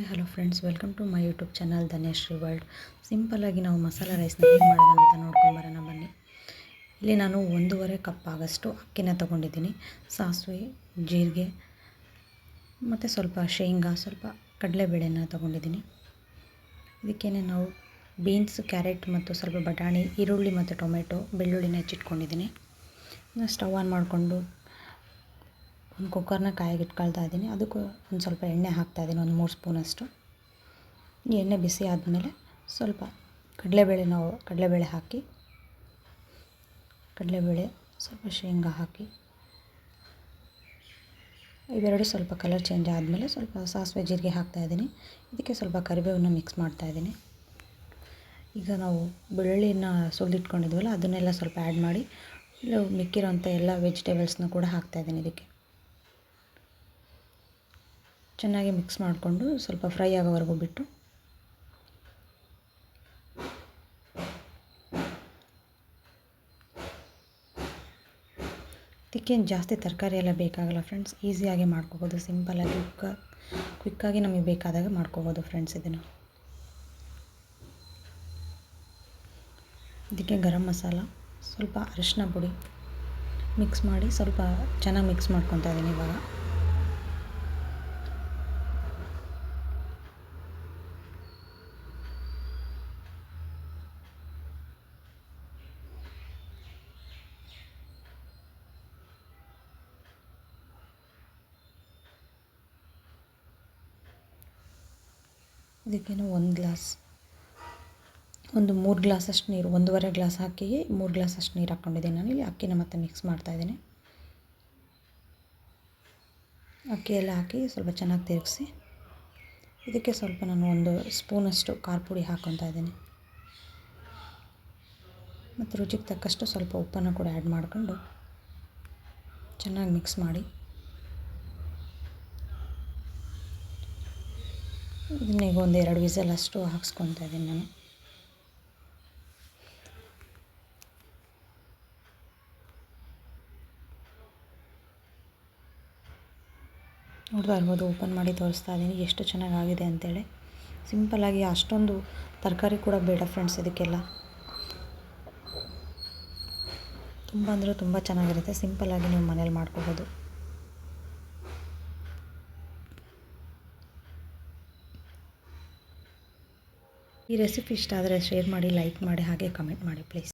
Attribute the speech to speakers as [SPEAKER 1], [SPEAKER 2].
[SPEAKER 1] Hi hello friends, welcome to my YouTube channel Dhanyashree world. ಸಿಂಪಲ್ಲಾಗಿ ನಾವು ಮಸಾಲ ರೈಸ್ನ ಹೇಗೆ ಮಾಡೋದು ಅಂತ ನೋಡ್ಕೊಂಬರೋಣ ಬನ್ನಿ. ಇಲ್ಲಿ ನಾನು 1.5 ಕಪ್ ಆಗೋಷ್ಟು ಅಕ್ಕಿನ ತೊಗೊಂಡಿದ್ದೀನಿ. ಸಾಸಿವೆ, ಜೀರಿಗೆ ಮತ್ತು ಸ್ವಲ್ಪ ಶೇಂಗಾ, ಸ್ವಲ್ಪ ಕಡಲೆಬೇಳೆನ ತೊಗೊಂಡಿದ್ದೀನಿ. ಇದಕ್ಕೇನೆ ನಾವು ಬೀನ್ಸ್, ಕ್ಯಾರೆಟ್ ಮತ್ತು ಸ್ವಲ್ಪ ಬಟಾಣಿ, ಈರುಳ್ಳಿ ಮತ್ತು ಟೊಮೆಟೊ, ಬೆಳ್ಳುಳ್ಳಿನ ಹೆಚ್ಚಿಟ್ಕೊಂಡಿದ್ದೀನಿ. ಸ್ಟವ್ ಆನ್ ಮಾಡಿಕೊಂಡು ಒಂದು ಕುಕ್ಕರ್ನ ಕಾಯಿಗಿಟ್ಕೊಳ್ತಾ ಇದ್ದೀನಿ. ಅದಕ್ಕೂ ಒಂದು ಸ್ವಲ್ಪ ಎಣ್ಣೆ ಹಾಕ್ತಾಯಿದ್ದೀನಿ, ಒಂದು 3 ಸ್ಪೂನಷ್ಟು. ಈ ಎಣ್ಣೆ ಬಿಸಿ ಆದಮೇಲೆ ಸ್ವಲ್ಪ ಕಡಲೆಬೇಳೆ ಹಾಕಿ, ಕಡಲೆಬೇಳೆ ಸ್ವಲ್ಪ ಶೇಂಗಾ ಹಾಕಿ, ಇವೆರಡು ಸ್ವಲ್ಪ ಕಲರ್ ಚೇಂಜ್ ಆದಮೇಲೆ ಸ್ವಲ್ಪ ಸಾಸಿವೆ ಜೀರಿಗೆ ಹಾಕ್ತಾಯಿದ್ದೀನಿ. ಇದಕ್ಕೆ ಸ್ವಲ್ಪ ಕರಿಬೇವನ್ನು ಮಿಕ್ಸ್ ಮಾಡ್ತಾಯಿದ್ದೀನಿ. ಈಗ ನಾವು ಬೆಳ್ಳುಳ್ಳಿನ ಸುಲಿದಿಟ್ಕೊಂಡಿದ್ವಲ್ಲ ಅದನ್ನೆಲ್ಲ ಸ್ವಲ್ಪ ಆ್ಯಡ್ ಮಾಡಿ, ಮಿಕ್ಕಿರೋಂಥ ಎಲ್ಲ ವೆಜಿಟೇಬಲ್ಸ್ನ ಕೂಡ ಹಾಕ್ತಾಯಿದ್ದೀನಿ. ಇದಕ್ಕೆ ಚೆನ್ನಾಗಿ ಮಿಕ್ಸ್ ಮಾಡಿಕೊಂಡು ಸ್ವಲ್ಪ ಫ್ರೈ ಆಗೋವರೆಗೂ ಬಿಟ್ಟು, ಇದಕ್ಕೇನು ಜಾಸ್ತಿ ತರಕಾರಿ ಎಲ್ಲ ಬೇಕಾಗಲ್ಲ ಫ್ರೆಂಡ್ಸ್. ಈಸಿಯಾಗಿ ಮಾಡ್ಕೋಬೋದು, ಸಿಂಪಲ್ಲಾಗಿ ಕ್ವಿಕ್ಕಾಗಿ ನಮಗೆ ಬೇಕಾದಾಗ ಮಾಡ್ಕೋಬೋದು ಫ್ರೆಂಡ್ಸ್. ಇದಕ್ಕೆ ಗರಂ ಮಸಾಲ, ಸ್ವಲ್ಪ ಅರಿಶಿನ ಪುಡಿ ಮಿಕ್ಸ್ ಮಾಡಿ ಸ್ವಲ್ಪ ಚೆನ್ನಾಗಿ ಮಿಕ್ಸ್ ಮಾಡ್ಕೊತಾ ಇದ್ದೀನಿ. ಇವಾಗ ಇದಕ್ಕೇನು 3 ಗ್ಲಾಸಷ್ಟು ನೀರು, 1.5 ಗ್ಲಾಸ್ ಅಕ್ಕಿಗೆ 3 ಗ್ಲಾಸಷ್ಟು ನೀರು ಹಾಕ್ಕೊಂಡಿದ್ದೀನಿ. ನಾನು ಇಲ್ಲಿ ಅಕ್ಕಿನ ಮತ್ತೆ ಮಿಕ್ಸ್ ಮಾಡ್ತಾಯಿದ್ದೀನಿ. ಅಕ್ಕಿ ಎಲ್ಲ ಹಾಕಿ ಸ್ವಲ್ಪ ಚೆನ್ನಾಗಿ ತಿರುಗಿಸಿ, ಇದಕ್ಕೆ ಸ್ವಲ್ಪ ನಾನು 1 ಸ್ಪೂನಷ್ಟು ಖಾರ ಪುಡಿ ಹಾಕ್ಕೊತಾ ಇದ್ದೀನಿ. ಮತ್ತು ರುಚಿಗೆ ತಕ್ಕಷ್ಟು ಸ್ವಲ್ಪ ಉಪ್ಪನ್ನು ಕೂಡ ಆ್ಯಡ್ ಮಾಡಿಕೊಂಡು ಚೆನ್ನಾಗಿ ಮಿಕ್ಸ್ ಮಾಡಿ, ಇದನ್ನೀಗ 1-2 ವಿಸಲ್ ಅಷ್ಟು ಹಾಕ್ಸ್ಕೊತಾ ಇದ್ದೀನಿ ನಾನು. ನೋಡ್ತಾ ಇರ್ಬೋದು, ಓಪನ್ ಮಾಡಿ ತೋರಿಸ್ತಾ ಇದ್ದೀನಿ ಎಷ್ಟು ಚೆನ್ನಾಗಾಗಿದೆ ಅಂತೇಳಿ. ಸಿಂಪಲ್ಲಾಗಿ ಅಷ್ಟೊಂದು ತರಕಾರಿ ಕೂಡ ಬೇಡ ಫ್ರೆಂಡ್ಸ್. ಇದಕ್ಕೆಲ್ಲ ತುಂಬ ಅಂದರೆ ತುಂಬ ಚೆನ್ನಾಗಿರುತ್ತೆ. ಸಿಂಪಲ್ಲಾಗಿ ನೀವು ಮನೇಲಿ ಮಾಡ್ಕೋಬೋದು. ಈ ರೆಸಿಪಿ ಇಷ್ಟ ಆದರೆ ಶೇರ್ ಮಾಡಿ, ಲೈಕ್ ಮಾಡಿ, ಹಾಗೆ ಕಮೆಂಟ್ ಮಾಡಿ ಪ್ಲೀಸ್.